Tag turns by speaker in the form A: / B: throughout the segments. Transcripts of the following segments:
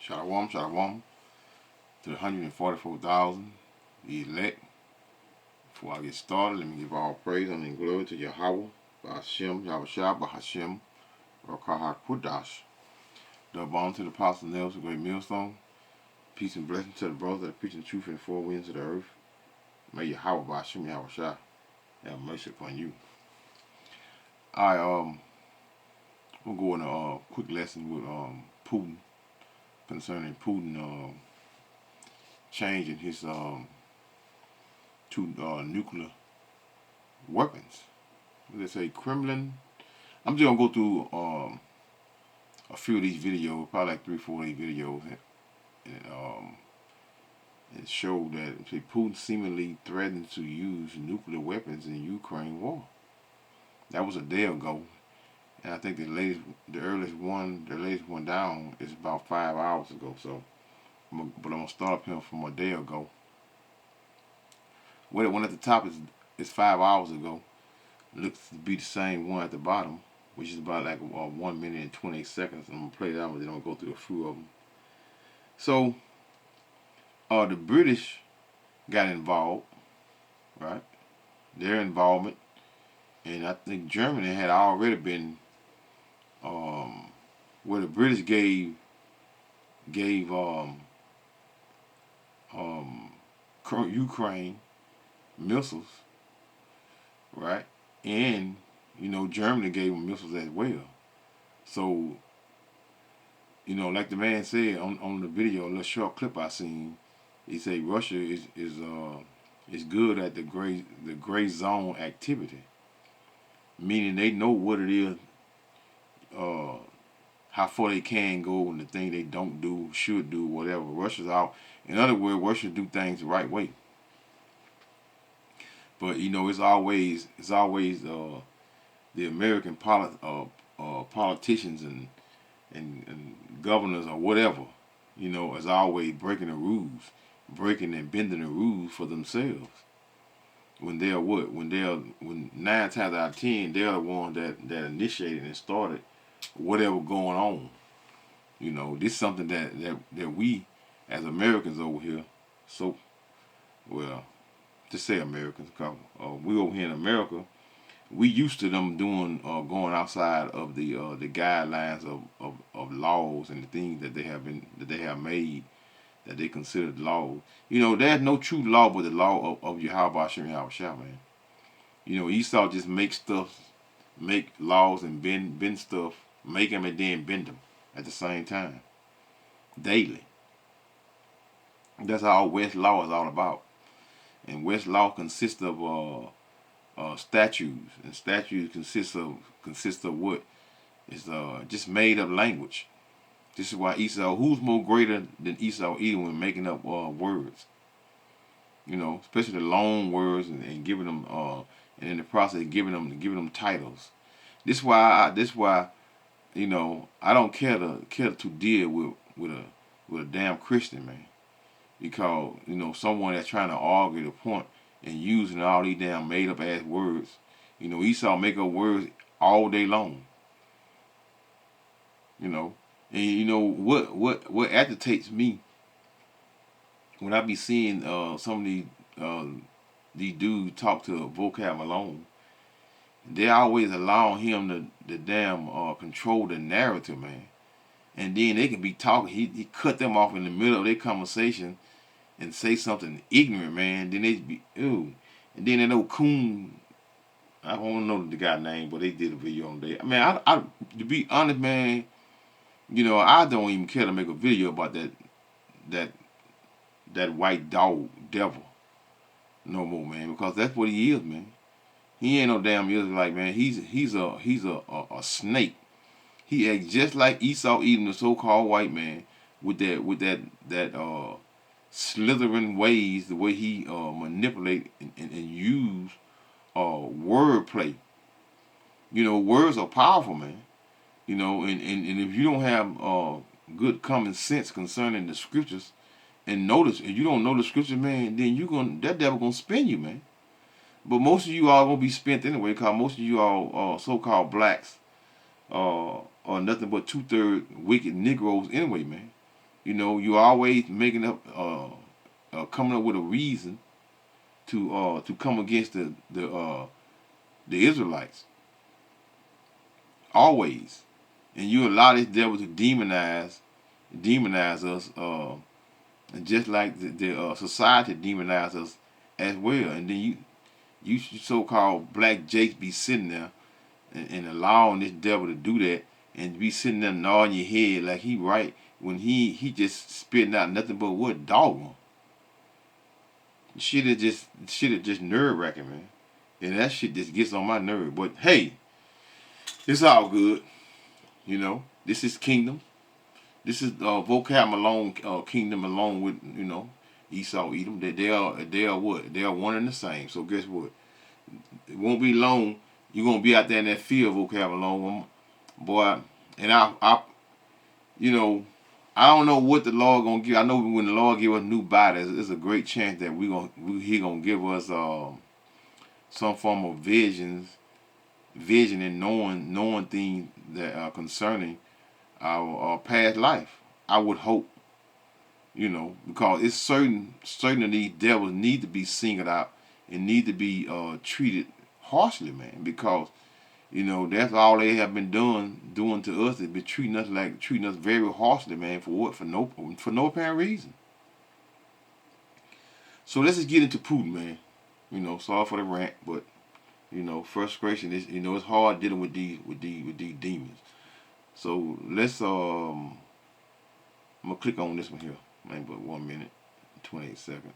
A: Shalom, shalom to the 144,000, the elect. Before I get started, let me give all praise and glory to Yahweh, Ba'ashem, Yahushua, Ba'ashem, Rakaha Kudash. The bomb to the apostle nails, a great millstone. Peace and blessing to the brothers that are preaching the truth in the four winds of the earth. May Yahweh, Ba'ashem, Yahushua, have mercy upon you. We'll go in a quick lesson with Putin, concerning Putin changing his to nuclear weapons. They say Kremlin. I'm just gonna go through a few of these videos, probably like 3-4 of these videos, and it showed that Putin seemingly threatened to use nuclear weapons in the Ukraine war. That was a day ago, and I think the latest one down is about 5 hours ago. So, but I'm gonna start up here from a day ago. Well, the one at the top is 5 hours ago. Looks to be the same one at the bottom, which is about like 1 minute and 28 seconds. I'm gonna play that one, then I'm gonna go through a few of them. So, the British got involved, right? Their involvement, and I think Germany had already been, where the British gave Ukraine missiles, right? And Germany gave them missiles as well. So, like the man said on the video, a little short clip I seen, he said Russia is good at the gray zone activity, meaning they know what it is, how far they can go, and the thing they don't do, should do, whatever. Russia's out. In other words, Russia do things the right way. But it's always the American politicians and governors or whatever, is always breaking the rules, breaking and bending the rules for themselves. When 9 times out of 10 they're the ones that initiated and started whatever going on. This is something that we as Americans over here, just say Americans, because we over here in America, we used to them doing going outside of the guidelines of laws and the things that they have made that they considered laws. There's no true law but the law of Yahweh Hashem Yahushua, man. Esau just make laws and bend stuff, make them and then bend them at the same time, daily. That's how West law is all about. And West law consists of statutes, and statutes consist of what is just made up language. This is why Esau, who's more greater than Esau Edom when making up words, especially the long words and giving them and in the process of giving them titles. This is why I don't care to deal with a damn Christian, man, because someone that's trying to argue the point and using all these damn made up ass words. Esau make up words all day long. And what agitates me when I be seeing some of these dudes talk to Vocab Malone, they always allow him to damn control the narrative, man. And then they can be talking. He cut them off in the middle of their conversation and say something ignorant, man. Then they be ew. And then that old coon, I don't know the guy's name, but they did a video on that. I mean, I to be honest, man, I don't even care to make a video about that white dog devil no more, man, because that's what he is, man. He ain't no damn Israelite, man. He's a snake. He acts just like Esau Edom, the so-called white man, with that slithering ways, the way he manipulate and use wordplay. Words are powerful, man. And if you don't have good common sense concerning the scriptures, and you don't know the scriptures, man, then that devil gonna spin you, man. But most of you all gonna be spent anyway, because most of you all so-called blacks are nothing but 2/3 wicked Negroes anyway, man. You know, you always making up, coming up with a reason to come against the Israelites. Always, and you allow this devil to demonize us, and just like the society demonize us as well. And then you so-called black jakes be sitting there and allowing this devil to do that, and be sitting there nodding your head like he right when he just spitting out nothing but what dogma. Shit is just nerve wracking, man. And that shit just gets on my nerve. But hey, it's all good. You know, this is kingdom. This is vocab Malone kingdom along with, you know, Esau Edom. They are what? They are one and the same. So guess what? It won't be long. You're gonna be out there in that field, vocab Malone, boy. And you know, I don't know what the Lord gonna give. I know when the Lord give us new bodies, there's a great chance that He gonna give us some form of vision and knowing things that are concerning our past life. I would hope, you know, because it's certain of these devils need to be singled out and need to be treated harshly, man. Because you know that's all they have been doing to us is be treating us very harshly, man. For what? For no apparent reason. So let's just get into Putin, man. You know, sorry for the rant, but you know, frustration is, you know, it's hard dealing with these demons. So let's I'm gonna click on this one here. Man, but 1 minute, 28 seconds.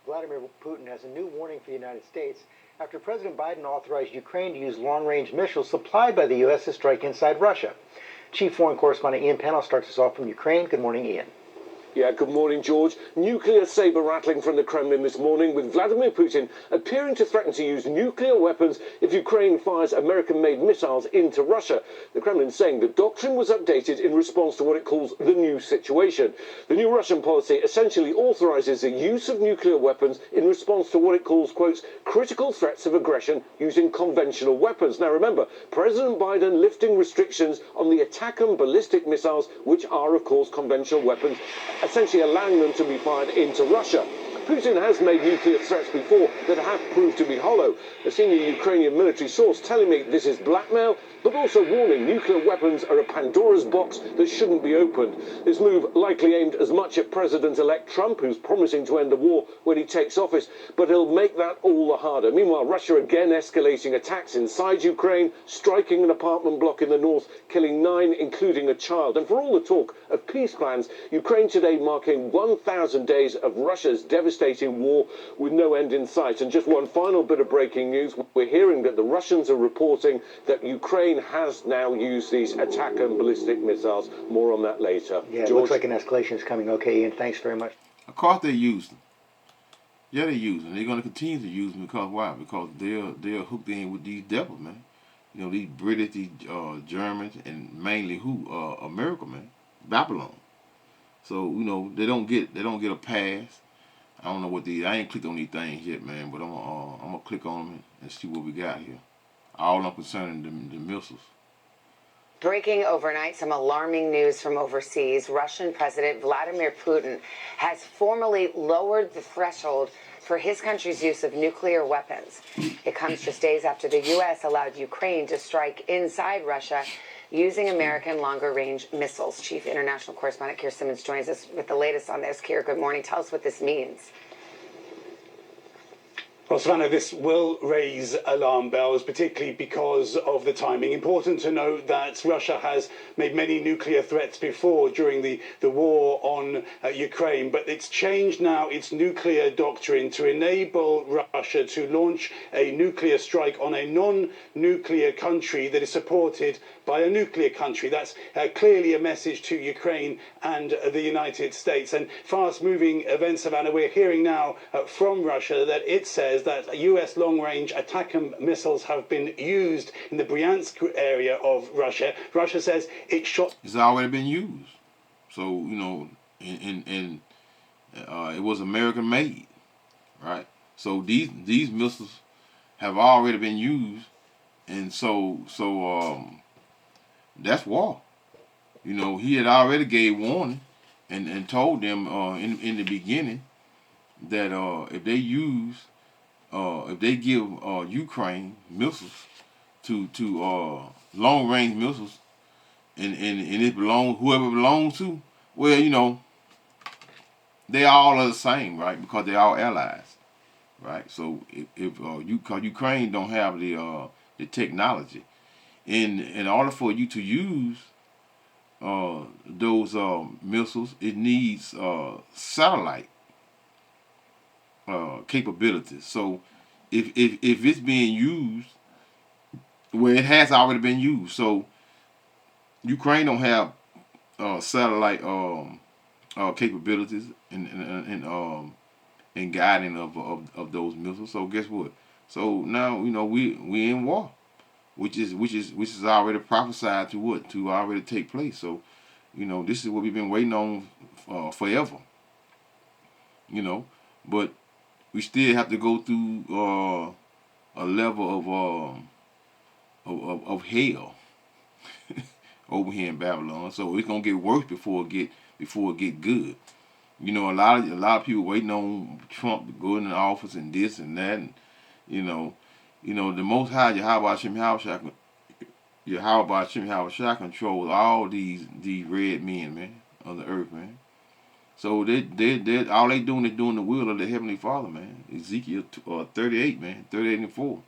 B: Vladimir Putin has a new warning for the United States after President Biden authorized Ukraine to use long-range missiles supplied by the U.S. to strike inside Russia. Chief Foreign Correspondent Ian Pennell starts us off from Ukraine. Good morning, Ian.
C: Yeah, good morning, George. Nuclear saber rattling from the Kremlin this morning, with Vladimir Putin appearing to threaten to use nuclear weapons if Ukraine fires American-made missiles into Russia. The Kremlin saying the doctrine was updated in response to what it calls the new situation. The new Russian policy essentially authorizes the use of nuclear weapons in response to what it calls, quotes, critical threats of aggression using conventional weapons. Now remember, President Biden lifting restrictions on the ATACMS ballistic missiles, which are, of course, conventional weapons, essentially allowing them to be fired into Russia. Putin has made nuclear threats before that have proved to be hollow. A senior Ukrainian military source telling me this is blackmail, but also warning nuclear weapons are a Pandora's box that shouldn't be opened. This move likely aimed as much at President-elect Trump, who's promising to end the war when he takes office, but he'll make that all the harder. Meanwhile, Russia again escalating attacks inside Ukraine, striking an apartment block in the north, killing 9, including a child. And for all the talk of peace plans, Ukraine today marking 1,000 days of Russia's devastating war with no end in sight. And just one final bit of breaking news. We're hearing that the Russians are reporting that Ukraine has now used these ATACMS ballistic missiles. More on that later.
B: Yeah, it looks like an escalation is coming. Okay, Ian, thanks very much.
A: Of course they use them. Yeah, they use them. They're going to continue to use them because why? Because they're hooked in with these devils, man. You know, these British, these Germans, and mainly who? America, man. Babylon. So you know they don't get a pass. I don't know what I ain't clicked on these things yet, man. But I'm gonna click on them and see what we got here. All I'm concerning the missiles.
D: Breaking overnight, some alarming news from overseas. Russian President Vladimir Putin has formally lowered the threshold for his country's use of nuclear weapons. It comes just days after the U.S. allowed Ukraine to strike inside Russia using American longer-range missiles. Chief International Correspondent Keir Simmons joins us with the latest on this. Keir, good morning. Tell us what this means.
E: Well, Savannah, this will raise alarm bells, particularly because of the timing. Important to note that Russia has made many nuclear threats before during the war on Ukraine, but it's changed now its nuclear doctrine to enable Russia to launch a nuclear strike on a non-nuclear country that is supported by a nuclear country. That's clearly a message to Ukraine and the United States. And fast-moving events, Savannah, we're hearing now from Russia that it says that US long-range ATACMS missiles have been used in the Bryansk area of Russia. Russia says it shot...
A: It's already been used. So, you know, it was American-made, right? So these missiles have already been used, and so that's war. You know, he had already gave warning and told them in the beginning that if they give Ukraine missiles to long range missiles and it belongs whoever it belongs to, well, you know, they all are the same, right? Because they're all allies, right? So if Ukraine don't have the technology, in order for you to use those missiles, it needs satellite capabilities. So if it's being used, well, it has already been used. So Ukraine don't have satellite capabilities in guiding of those missiles. So guess what? So now you know we in war, which is already prophesied to already take place. So you know this is what we've been waiting on forever. You know, but we still have to go through a level of hell over here in Babylon. So it's gonna get worse before it get good. You know, a lot of people waiting on Trump to go into office and this and that, and you know, the Most High Yahweh Hashem Shah controls all these red men, man, of the earth, man. So they all they doing is doing the will of the Heavenly Father, man. Ezekiel 38, man, 38 and 4.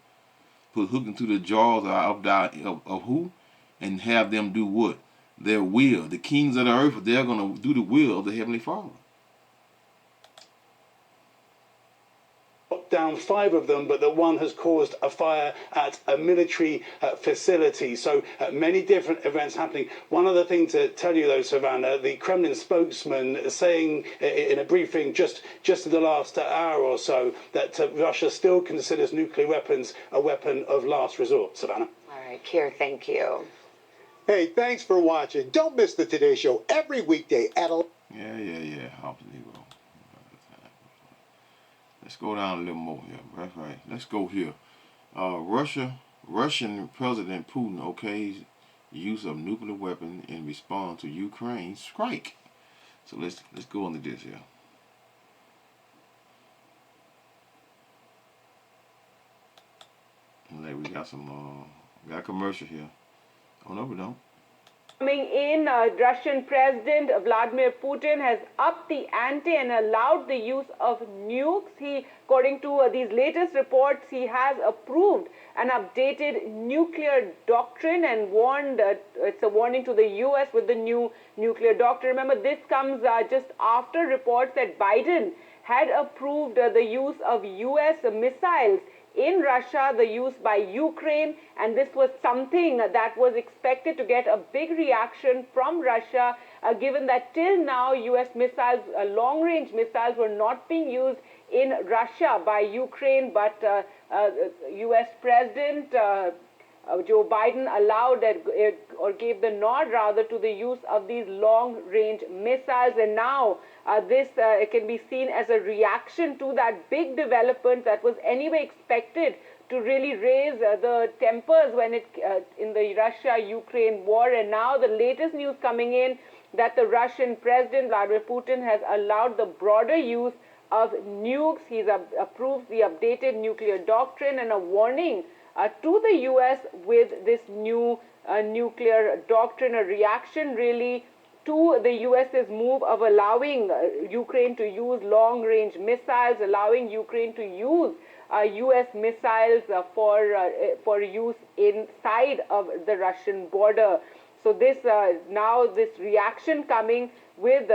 A: Put hook into the jaws of who? And have them do what? Their will. The kings of the earth, they're going to do the will of the Heavenly Father.
E: Down 5 of them, but that one has caused a fire at a military facility. So many different events happening. One other thing to tell you though, Savannah, the Kremlin spokesman saying in a briefing just in the last hour or so that Russia still considers nuclear weapons a weapon of last resort. Savannah.
D: All right, Keir, thank you.
F: Hey, thanks for watching. Don't miss the Today Show every weekday at 11.
A: Yeah. Unbelievable. Let's go down a little more here. That's right. Let's go here. Russian President Putin okays use of nuclear weapon in response to Ukraine's strike. So let's go into this here. And like we got got a commercial here. Oh no, we don't.
G: Coming in, Russian President Vladimir Putin has upped the ante and allowed the use of nukes. According to these latest reports, he has approved an updated nuclear doctrine and warned, it's a warning to the U.S. with the new nuclear doctrine. Remember, this comes just after reports that Biden had approved the use of U.S. missiles in Russia, the use by Ukraine, and this was something that was expected to get a big reaction from Russia, given that till now U.S. missiles, long-range missiles, were not being used in Russia by Ukraine, but U.S. President Joe Biden allowed or gave the nod rather to the use of these long-range missiles, and now this can be seen as a reaction to that big development that was anyway expected to really raise the tempers when in the Russia-Ukraine war. And now the latest news coming in that the Russian President Vladimir Putin has allowed the broader use of nukes. He's approved the updated nuclear doctrine and a warning to the U.S. with this new nuclear doctrine, a reaction really to the U.S.'s move of allowing Ukraine to use long-range missiles, allowing Ukraine to use U.S. missiles for use inside of the Russian border. So this now this reaction coming with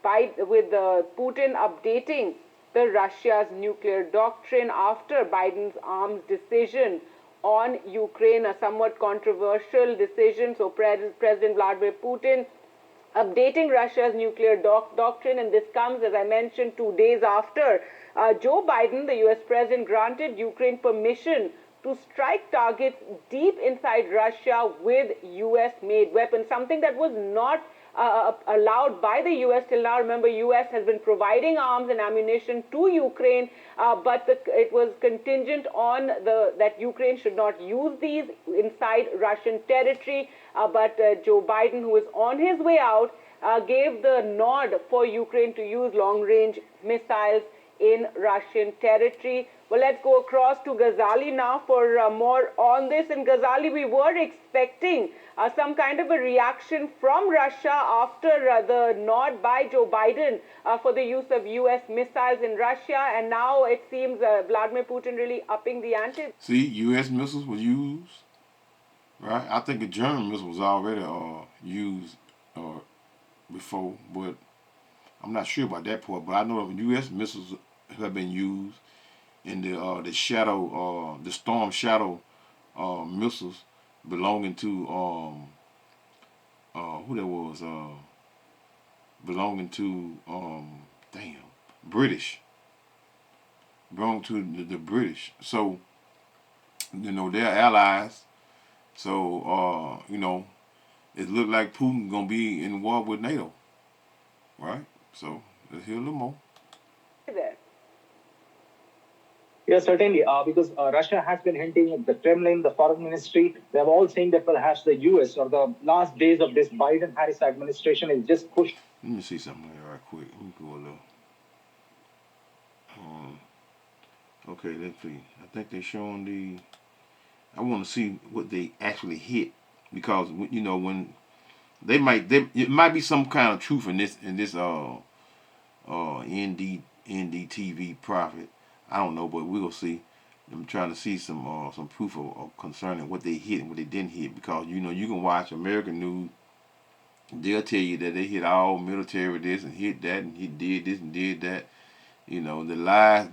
G: Putin updating the Russia's nuclear doctrine after Biden's arms decision on Ukraine, a somewhat controversial decision. So President Vladimir Putin updating Russia's nuclear doctrine, and this comes, as I mentioned, 2 days after Joe Biden, the U.S. president, granted Ukraine permission to strike targets deep inside Russia with US-made weapons, something that was not allowed by the U.S. till now. Remember, U.S. has been providing arms and ammunition to Ukraine, but it was contingent on that Ukraine should not use these inside Russian territory. But Joe Biden, who is on his way out, gave the nod for Ukraine to use long-range missiles in Russian territory. Well, let's go across to Ghazali now for more on this. And Ghazali, we were expecting some kind of a reaction from Russia after the nod by Joe Biden for the use of U.S. missiles in Russia. And now it seems Vladimir Putin really upping the ante.
A: See, U.S. missiles were used, right? I think a German missile was already used before, but I'm not sure about that part. But I know U.S. missiles have been used in the Shadow, the Storm Shadow missiles belonging to who that was belonging to British, belonging to the British. So you know they're allies. So you know it looked like Putin gonna be in war with NATO, right? So let's hear a little more.
G: There.
H: Yes, certainly, because Russia has been hinting at the Kremlin, the foreign ministry. They're all saying that perhaps the U.S. or the last days of this Biden-Harris administration is just pushed.
A: Let me see something here right quick. Let me go a little. Okay, let's see. I think they're showing the. I want to see what they actually hit because you know when it might be some kind of truth in this NDTV prophet. I don't know, but we'll see. I'm trying to see some proof of concerning what they hit and what they didn't hit because you know you can watch American news. They'll tell you that they hit all military this and hit that and he did this and did that. You know the lies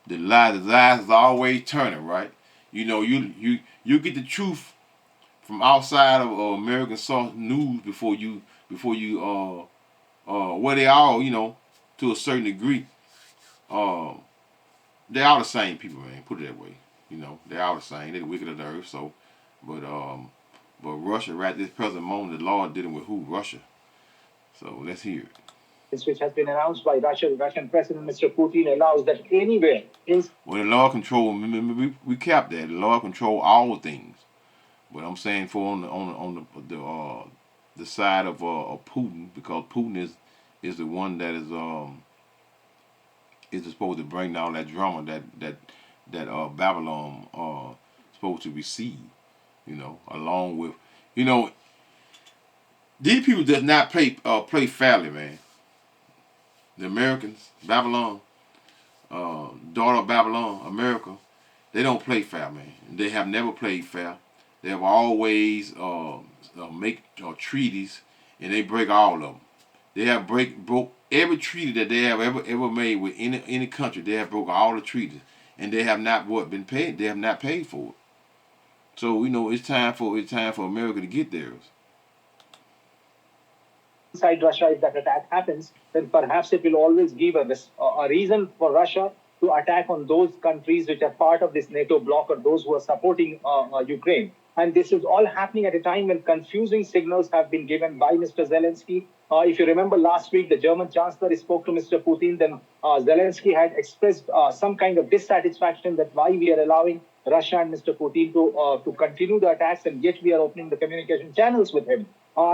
A: is always turning, right? You know you get the truth from outside of American source news before you where they all you know to a certain degree. They all the same people, man. Put it that way. You know, they all the same. They're the wicked of the earth. So, but Russia, right this present moment, the Lord dealing with who? Russia. So let's hear it.
H: Which has been announced by Russian President Mr. Putin allows that anywhere.
A: Well, the Lord control. We capped that. The Lord control all things. But I'm saying for on the side of Putin because Putin is the one that is supposed to bring all that drama that Babylon supposed to receive, you know, along with, you know, these people does not play fairly, man. The Americans, Babylon, daughter of Babylon, America, they don't play fair, man. They have never played fair. They have always make treaties, and they break all of them. They have broke every treaty that they have ever made with any country. They have broke all the treaties, and they have not been paid. They have not paid for it. So you know it's time for America to get theirs.
H: Inside Russia, if that attack happens, then perhaps it will always give a reason for Russia to attack on those countries which are part of this NATO bloc or those who are supporting Ukraine. And this is all happening at a time when confusing signals have been given by Mr. Zelensky. If you remember last week, the German Chancellor spoke to Mr. Putin. Then Zelensky had expressed some kind of dissatisfaction that why we are allowing Russia and Mr. Putin to continue the attacks and yet we are opening the communication channels with him.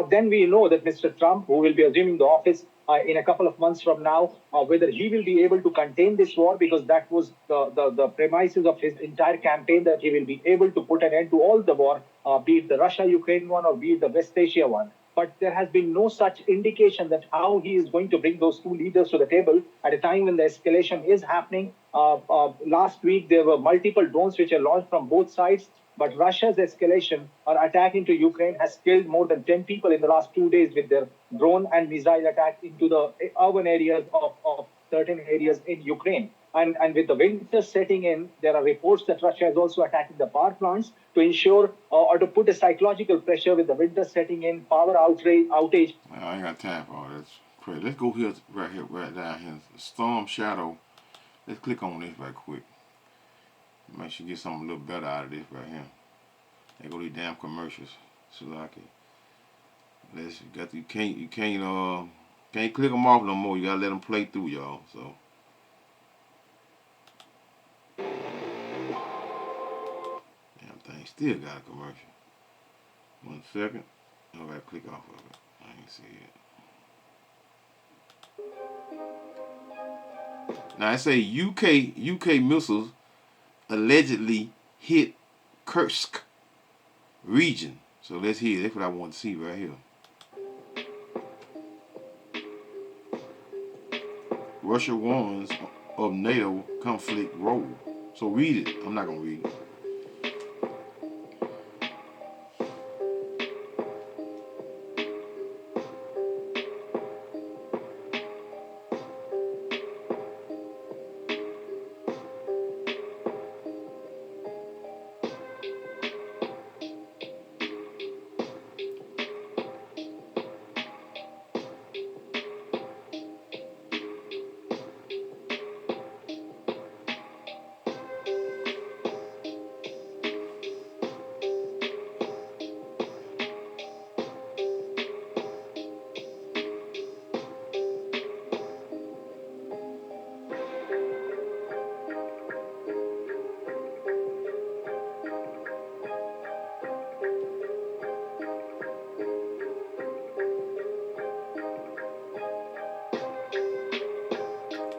H: Then we know that Mr. Trump, who will be assuming the office in a couple of months from now, whether he will be able to contain this war, because that was the premises of his entire campaign, that he will be able to put an end to all the war, be it the Russia-Ukraine one or be it the West Asia one. But there has been no such indication that how he is going to bring those two leaders to the table at a time when the escalation is happening. Last week, there were multiple drones which are launched from both sides. But Russia's escalation or attack into Ukraine has killed more than 10 people in the last 2 days with their drone and missile attack into the urban areas of certain areas in Ukraine. And with the winter setting in, there are reports that Russia is also attacking the power plants to ensure or to put a psychological pressure with the winter setting in, power outage.
A: Well, I ain't got time for all that. Crazy. Let's go here, right down here. Storm Shadow. Let's click on this right quick. Make sure you get something a little better out of this right here. They go these damn commercials. So like it. Can't click them off no more. You gotta let them play through, y'all. So damn thing still got a commercial. 1 second. I gotta click off of it. I ain't see it. Now it say UK missiles allegedly hit Kursk region. So let's hear. That's what I want to see right here. Russia warns of NATO conflict role. So read it. I'm not gonna read it.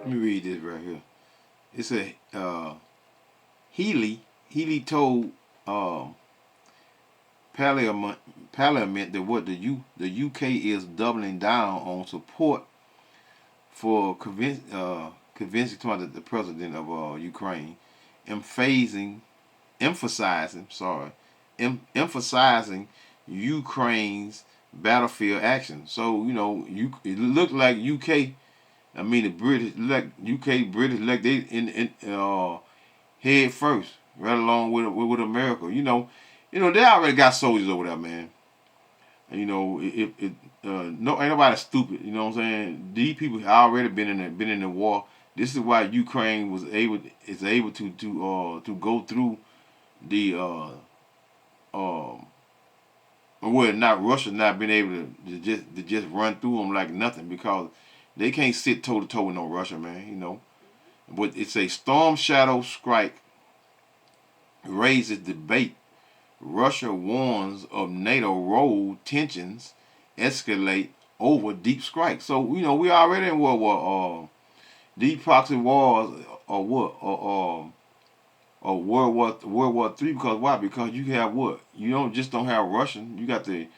A: Let me read this right here. It said Healy told Parliament that what the UK is doubling down on support for convincing the president of Ukraine, emphasizing Ukraine's battlefield action. So it looked like UK. I mean the British, like British, like they in head first, right along with America. They already got soldiers over there, man. And, no, ain't nobody stupid. You know what I'm saying? These people have already been in the war. This is why Ukraine is able to go through the not Russia not being able to just run through them like nothing, because they can't sit toe to toe with no Russia, man. But it's a storm shadow strike raises debate. Russia warns of NATO role, tensions escalate over deep strike. So we already in World War. These proxy wars or what or World War III, because why? Because you have what? You don't have Russian. You got the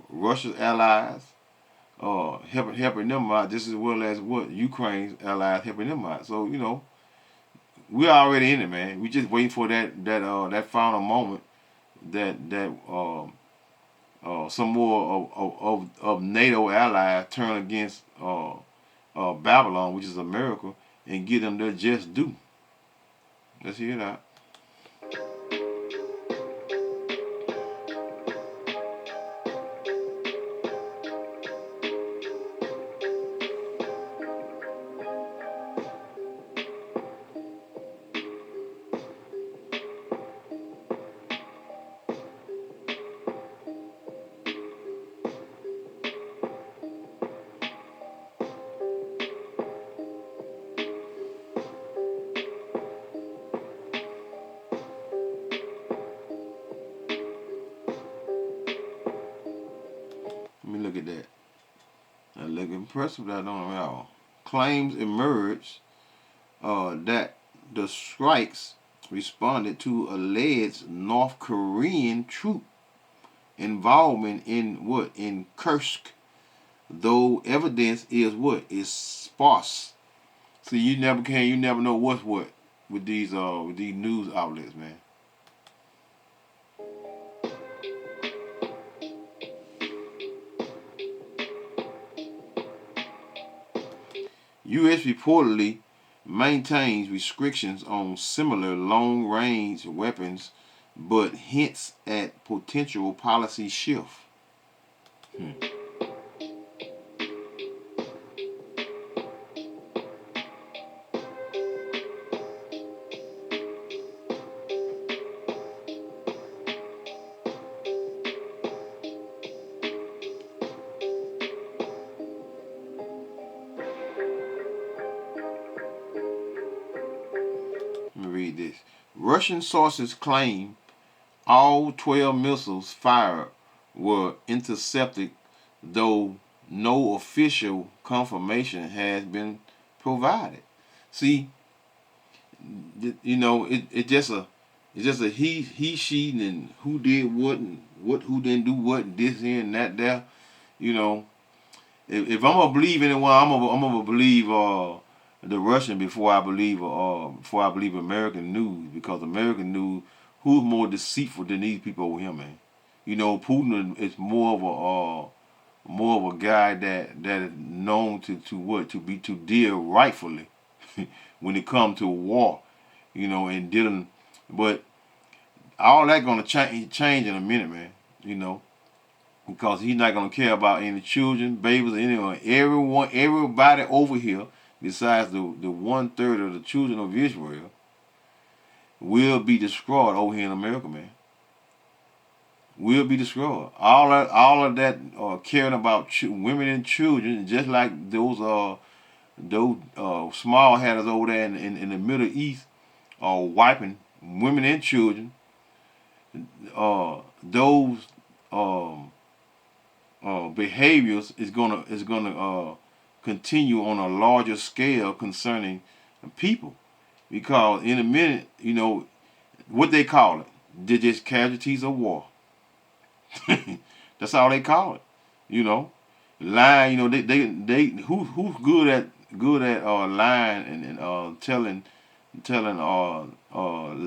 A: Russia's allies helping them out, just as well as what Ukraine's allies helping them out. So we're already in it, man. We just waiting for that final moment that some more of NATO allies turn against Babylon, which is America, and give them their just due. Let's hear it out. Let me look at that. That look impressive. That don't at all. Claims emerged that the strikes responded to alleged North Korean troop involvement in Kursk, though evidence is sparse. See, you never know what's what with these news outlets, man. U.S. reportedly maintains restrictions on similar long-range weapons, but hints at potential policy shift. read this. Russian sources claim all 12 missiles fired were intercepted, though no official confirmation has been provided. See, you know, it's just a he she and who did what and who didn't do what and this here and that there. You know, if I'm gonna believe anyone, I'm gonna believe the Russian before I believe American news, because American news, who's more deceitful than these people over here, man. You know, Putin is more of a guy that is known to deal rightfully when it comes to war, you know, and dealing. But all that gonna change in a minute, man. You know, because he's not gonna care about any children, babies, anyone, everybody over here, besides the 1/3 of the children of Israel, will be destroyed over here in America, man. Will be destroyed. All of that caring about women and children, just like those small hatters over there in the Middle East are wiping women and children. Those behaviors is gonna continue on a larger scale concerning people, because in a minute, you know, what they call it, they're just casualties of war. That's all they call it. You know, lying. You know, they who's good at lying and telling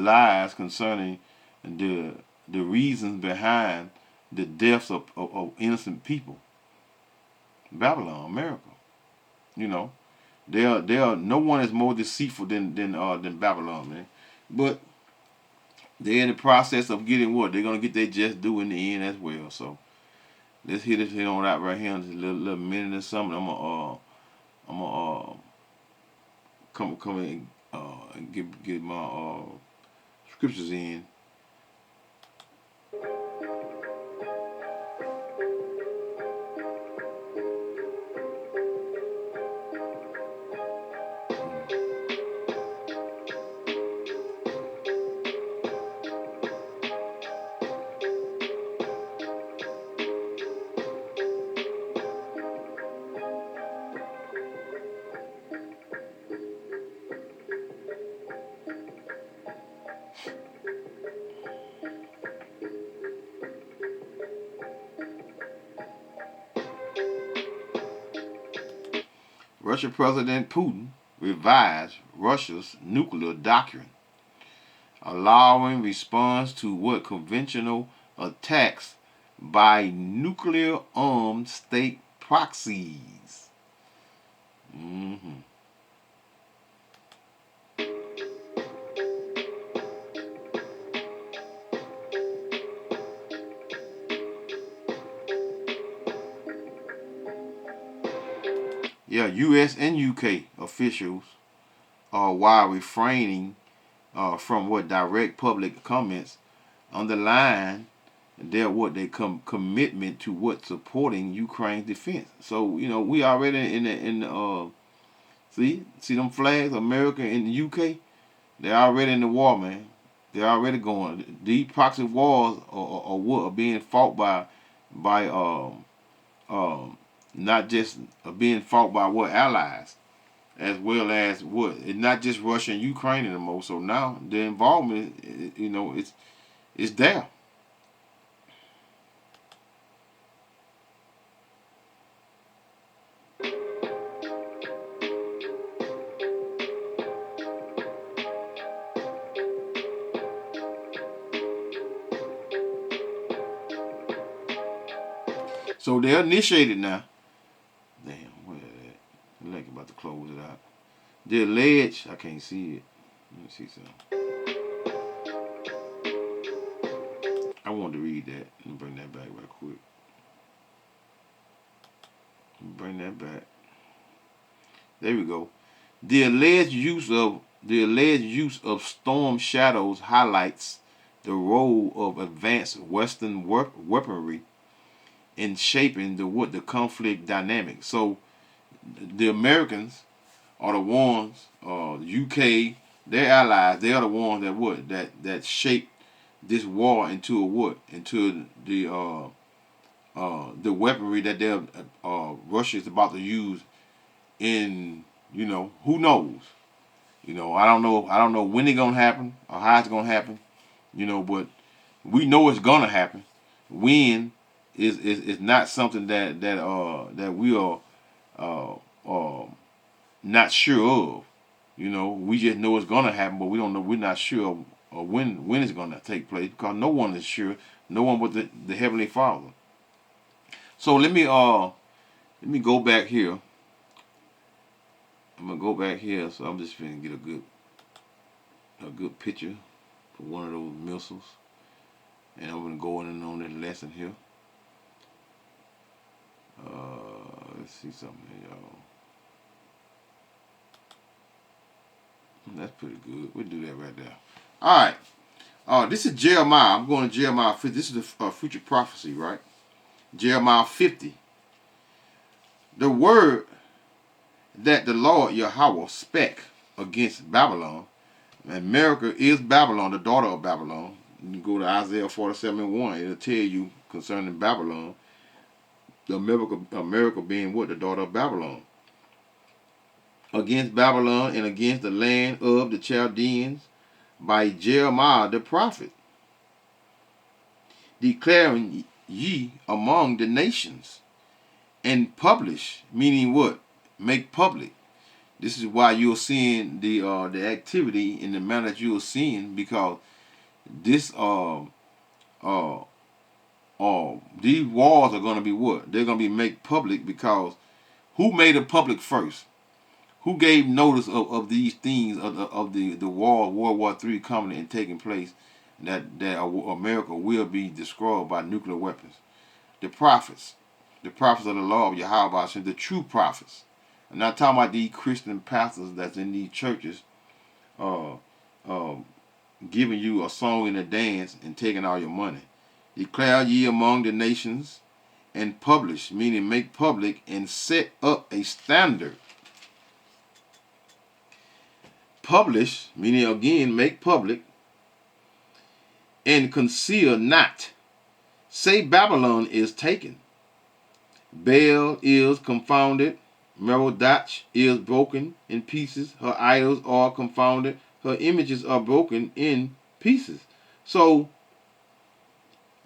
A: lies concerning the reasons behind the deaths of innocent people. Babylon, America. You know, they are no one is more deceitful than Babylon, man. But they're in the process of getting what? They're gonna get their just due in the end as well. So let's hit on that right here in just a little minute or something. I'm gonna come and get my scriptures in. Russian President Putin revised Russia's nuclear doctrine, allowing response to what conventional attacks by nuclear-armed state proxies. Yeah, U.S. and U.K. officials, while refraining from what direct public comments, underline their commitment to what supporting Ukraine's defense. So you know, we already in the see them flags, America and the UK. They're already in the war, man. They're already going. These proxy wars are being fought by not just being fought by what allies, as well as what, it's not just Russia and Ukraine anymore. So now the involvement, you know, it's there. So they're initiated now. Damn, where that? I'm like about to close it out. The alleged, I can't see it. Let me see something. I wanted to read that. Let me bring that back right quick. Bring that back. There we go. The alleged use of storm shadows highlights the role of advanced Western weaponry in shaping the conflict dynamic. So the Americans are the ones, UK, Their allies, they are the ones that what that shaped this war into a what into the weaponry that they're Russia is about to use in who knows. I don't know when it's gonna happen or how it's gonna happen. But we know it's gonna happen. When is not something that we are uh, uh, not sure of. We just know it's gonna happen, but we don't know. We're not sure of when it's gonna take place because no one is sure. No one but the Heavenly Father. So let me go back here. I'm gonna go back here. So I'm just gonna get a good picture for one of those missiles, and I'm gonna go in and on that lesson here. Let's see something here, y'all. That's pretty good. We'll do that right there. All right. This is Jeremiah. I'm going to Jeremiah 50. This is the future prophecy, right? Jeremiah 50. The word that the Lord Yahweh spake against Babylon. And America is Babylon, the daughter of Babylon. You can go to Isaiah 47:1. It'll tell you concerning Babylon. The America being what? The daughter of Babylon. Against Babylon and against the land of the Chaldeans by Jeremiah the prophet, declaring ye among the nations, and publish, meaning what? Make public. This is why you're seeing the activity in the manner that you're seeing, because this these wars are going to be what? They're going to be made public, because who made it public first? Who gave notice of these things of the war, World War III coming and taking place, that America will be destroyed by nuclear weapons? The prophets of the law of Yahweh, the true prophets. I'm not talking about these Christian pastors that's in these churches giving you a song and a dance and taking all your money. Declare ye among the nations and publish, meaning make public and set up a standard. Publish, meaning again, make public, and conceal not. Say Babylon is taken. Baal is confounded. Merodach is broken in pieces. Her idols are confounded. Her images are broken in pieces. So,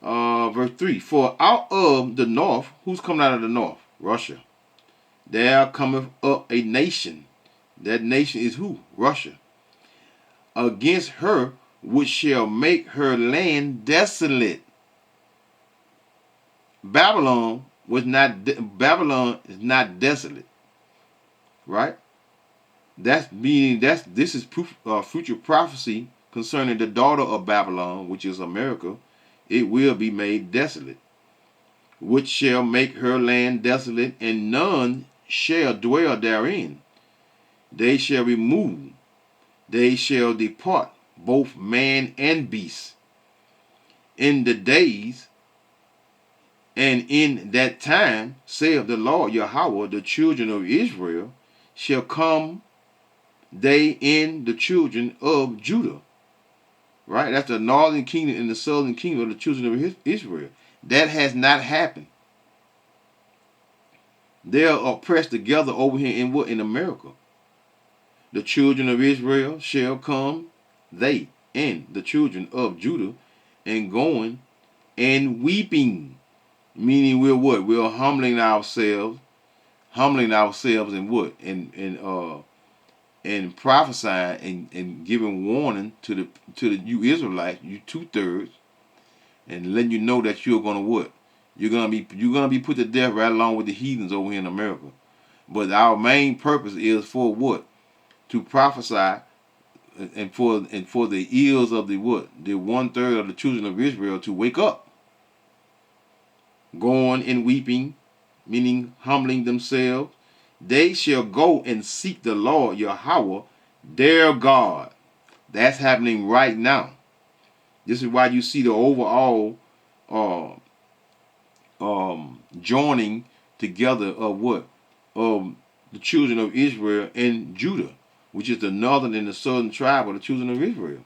A: verse 3. For out of the north, who's coming out of the north? Russia. There cometh up a nation. That nation is who? Russia. Against her, which shall make her land desolate. Babylon is not desolate, right? This is proof, future prophecy concerning the daughter of Babylon, which is America. It will be made desolate, which shall make her land desolate, and none shall dwell therein. They shall remove, they shall depart, both man and beast. In the days and in that time, saith the Lord Yahweh, the children of Israel shall come, they and the children of Judah. Right? That's the northern kingdom and the southern kingdom of the children of Israel. That has not happened. They are oppressed together over here in America. The children of Israel shall come, they and the children of Judah, and going and weeping. Meaning we're what? We're humbling ourselves in what? And prophesying and giving warning to you Israelites, you 2/3, and letting you know that you're gonna what? You're gonna be put to death right along with the heathens over here in America. But our main purpose is for what? To prophesy and for the ears of the what? The 1/3 of the children of Israel to wake up. Going and weeping, meaning humbling themselves. They shall go and seek the Lord Yahweh, their God. That's happening right now. This is why you see the overall joining together of what? The children of Israel and Judah. which is the northern and the southern tribe of the children of Israel.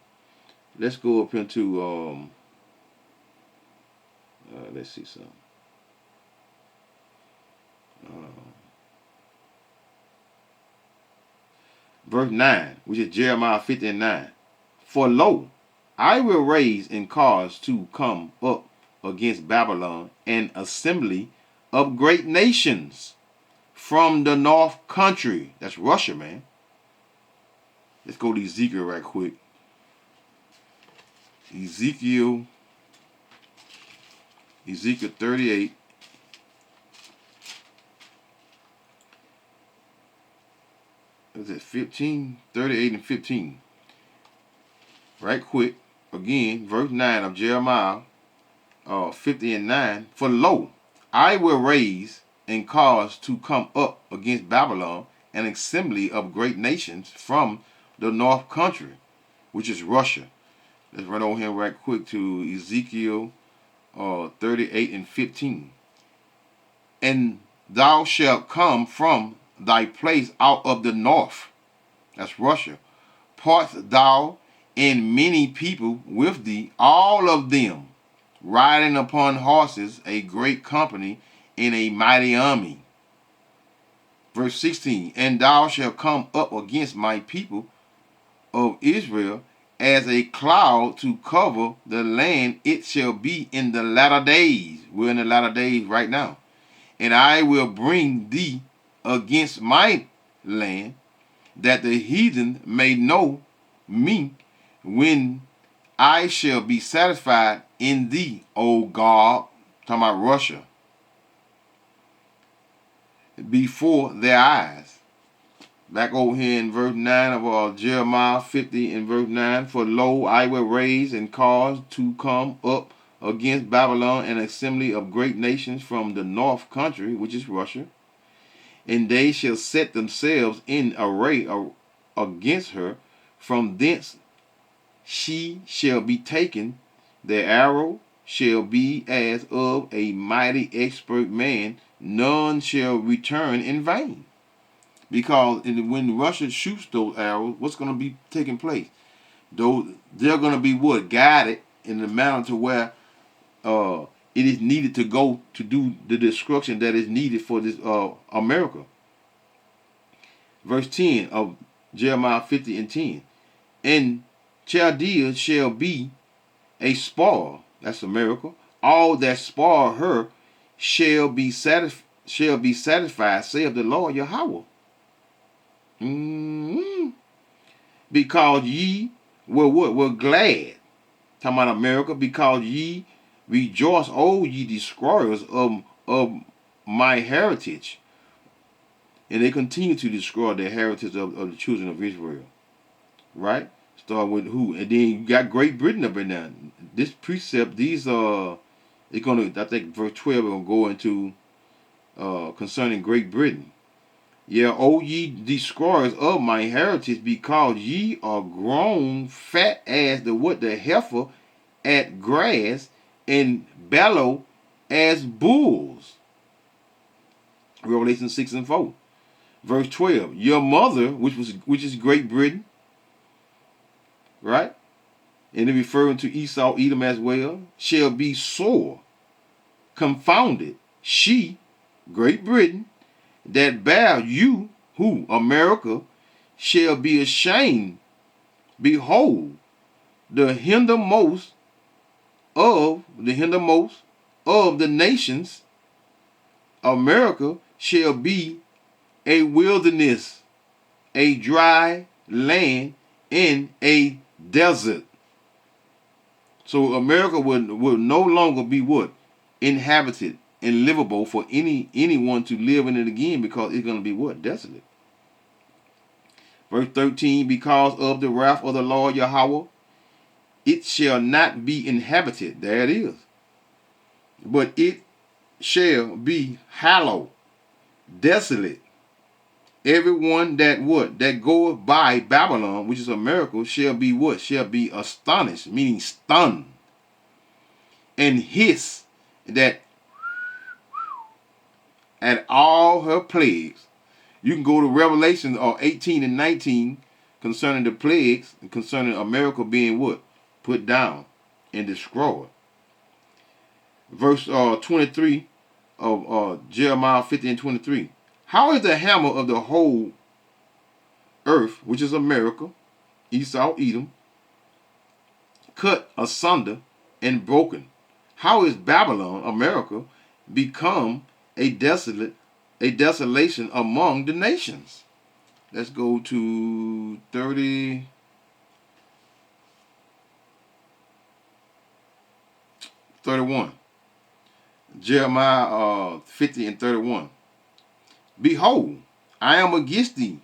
A: Let's go up into, let's see something. Verse 9, which is Jeremiah 50:9. For lo, I will raise and cause to come up against Babylon an assembly of great nations from the north country. That's Russia, man. Let's go to Ezekiel right quick. Ezekiel 38. Is it 15? 38 and 15. Right quick. Again, verse 9 of Jeremiah 50:9. For lo, I will raise and cause to come up against Babylon an assembly of great nations from the north country, which is Russia. Let's run over here right quick to Ezekiel 38 and 15. And thou shalt come from thy place out of the north. That's Russia. Part thou and many people with thee, all of them riding upon horses, a great company in a mighty army. Verse 16. And thou shalt come up against my people of Israel as a cloud to cover the land. It shall be in the latter days. We're in the latter days right now. And I will bring thee against my land, that the heathen may know me, when I shall be satisfied in thee, O God. Talking about Russia. Before their eyes. Back over here in verse 9 of Jeremiah 50 and verse 9. For lo, I will raise and cause to come up against Babylon an assembly of great nations from the north country, which is Russia. And they shall set themselves in array against her. From thence she shall be taken. The arrow shall be as of a mighty expert man. None shall return in vain. Because when Russia shoots those arrows, what's going to be taking place? They're going to be what? Guided in the manner to where it is needed to go to do the destruction that is needed for this America. Verse 10 of Jeremiah 50 and 10. And Chaldea shall be a spoil. That's America. All that spoil her shall be satisfied, saith the Lord Yahweh. Because ye were what? Were glad. Talking about America. Because ye rejoice, O ye destroyers of my heritage. And they continue to destroy the heritage of the children of Israel. Right? Start with who? And then you got Great Britain up in there. This precept, these are, they're going to, I think verse 12 we're going to go into concerning Great Britain. Yeah, O ye destroyers of my heritage, because ye are grown fat as the what? The heifer at grass, and bellow as bulls. Revelation 6 and 4. Verse 12. Your mother, which is Great Britain, right? And then referring to Esau, Edom as well, shall be sore, confounded. She, Great Britain, that bear you, who? America, shall be ashamed. Behold, the hindermost of the nations, America, shall be a wilderness, a dry land, and a desert. So America will no longer be what? Inhabited and livable for anyone to live in it again, because it's going to be what? Desolate. Verse 13, because of the wrath of the Lord Yahweh, it shall not be inhabited. There it is. But it shall be hollow, desolate. Everyone that what? That goeth by Babylon, which is America, shall be what? Shall be astonished, meaning stunned. And hiss that at all her plagues. You can go to Revelation 18 and 19 concerning the plagues and concerning America being what? Put down and destroyed. Verse 23 of Jeremiah 50 and 23. How is the hammer of the whole earth, which is America, Esau, Edom, cut asunder and broken? How is Babylon, America, become a desolation among the nations? Let's go to 31. Jeremiah 50 and 31. Behold, I am against thee,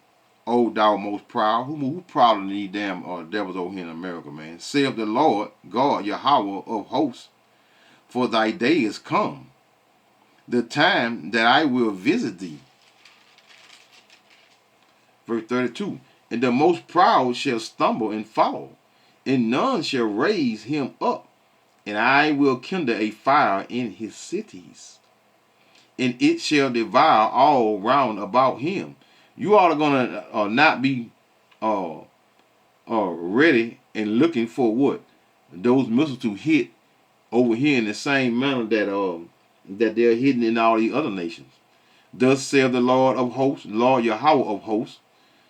A: O thou most proud. Who prouder than these damn devils over here in America, man? Saith the Lord God, Yahweh of hosts, for thy day is come, the time that I will visit thee. Verse 32. And the most proud shall stumble and fall, and none shall raise him up. And I will kindle a fire in his cities, and it shall devour all round about him. You all are going to not be ready and looking for what? Those missiles to hit over here in the same manner that they're hidden in all the other nations. Thus saith the Lord of hosts, Lord Yahweh of hosts,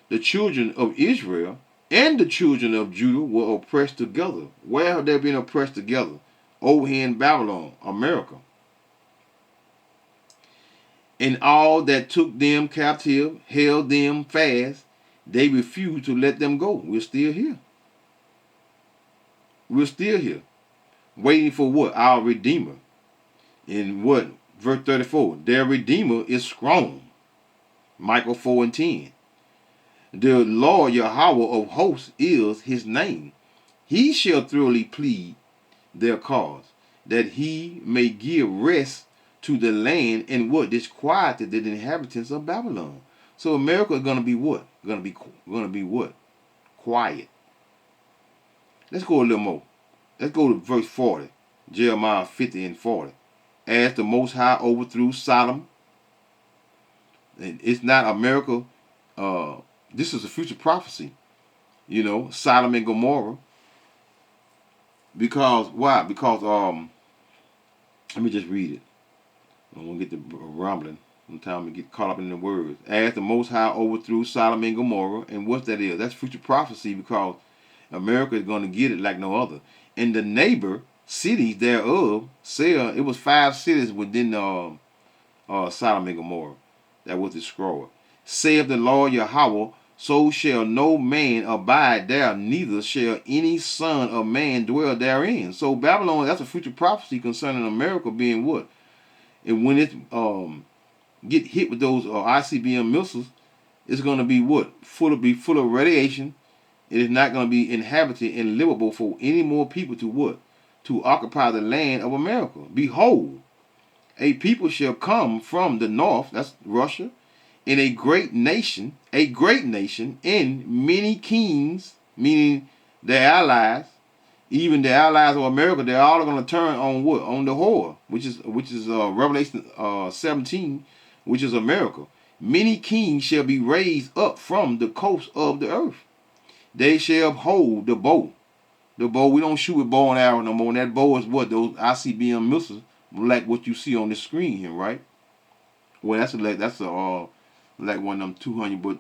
A: the children of Israel and the children of Judah were oppressed together. Where have they been oppressed together? Over here in Babylon, America. And all that took them captive held them fast. They refused to let them go. We're still here. We're still here. Waiting for what? Our Redeemer. In what? Verse 34. Their Redeemer is strong. Micah 4 and 10. The Lord Yahweh of hosts is his name. He shall thoroughly plead their cause, that he may give rest to the land and what? Disquieted the inhabitants of Babylon. So America is going to be what? Going to be what? Quiet. Let's go a little more. Let's go to verse 40. Jeremiah 50 and 40. As the Most High overthrew Sodom. It's not America. This is a future prophecy. You know, Sodom and Gomorrah. Because, why? Because, let me just read it. I don't want to get the rambling. Sometimes we get caught up in the words. As the Most High overthrew Sodom and Gomorrah. And what that is? That's future prophecy, because America is going to get it like no other. And the neighbor cities thereof, it was 5 cities within Sodom and Gomorrah that was destroyed. Saith the Lord Yahweh, so shall no man abide there, neither shall any son of man dwell therein. So Babylon, that's a future prophecy concerning America being what? And when it get hit with those ICBM missiles, it's going to be what? Full of radiation. It is not going to be inhabited and livable for any more people to what? To occupy the land of America. Behold, a people shall come from the north, that's Russia, and a great nation, and many kings, meaning their allies, even the allies of America, they're all going to turn on what? On the whore, which is Revelation 17, which is America. Many kings shall be raised up from the coast of the earth. They shall hold the bow. The bow, we don't shoot with bow and arrow no more. And that bow is what? Those ICBM missiles, like what you see on the screen here, right? Well, that's like one of them 200, but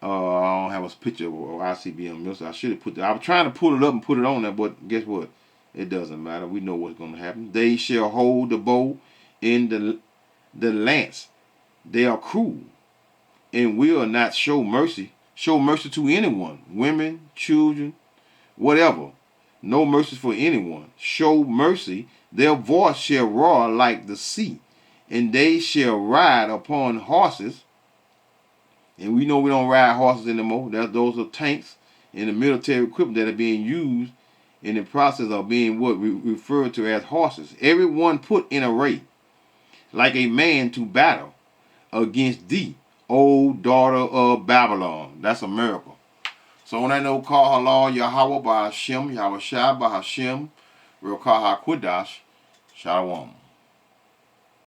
A: I don't have a picture of ICBM missile. I should have put that. I was trying to pull it up and put it on there, but guess what? It doesn't matter. We know what's going to happen. They shall hold the bow in the lance. They are cruel and will not show mercy. Show mercy to anyone, women, children, whatever. No mercy for anyone. Show mercy. Their voice shall roar like the sea, and they shall ride upon horses. And we know we don't ride horses anymore. Those are tanks and the military equipment that are being used in the process of being what we refer to as horses. Everyone put in array, like a man to battle against thee, O daughter of Babylon. That's America. So on that note, call her Lord Yahweh by Hashem, Yahweh Shai by Hashem, Rokah HaKodesh, Shalom.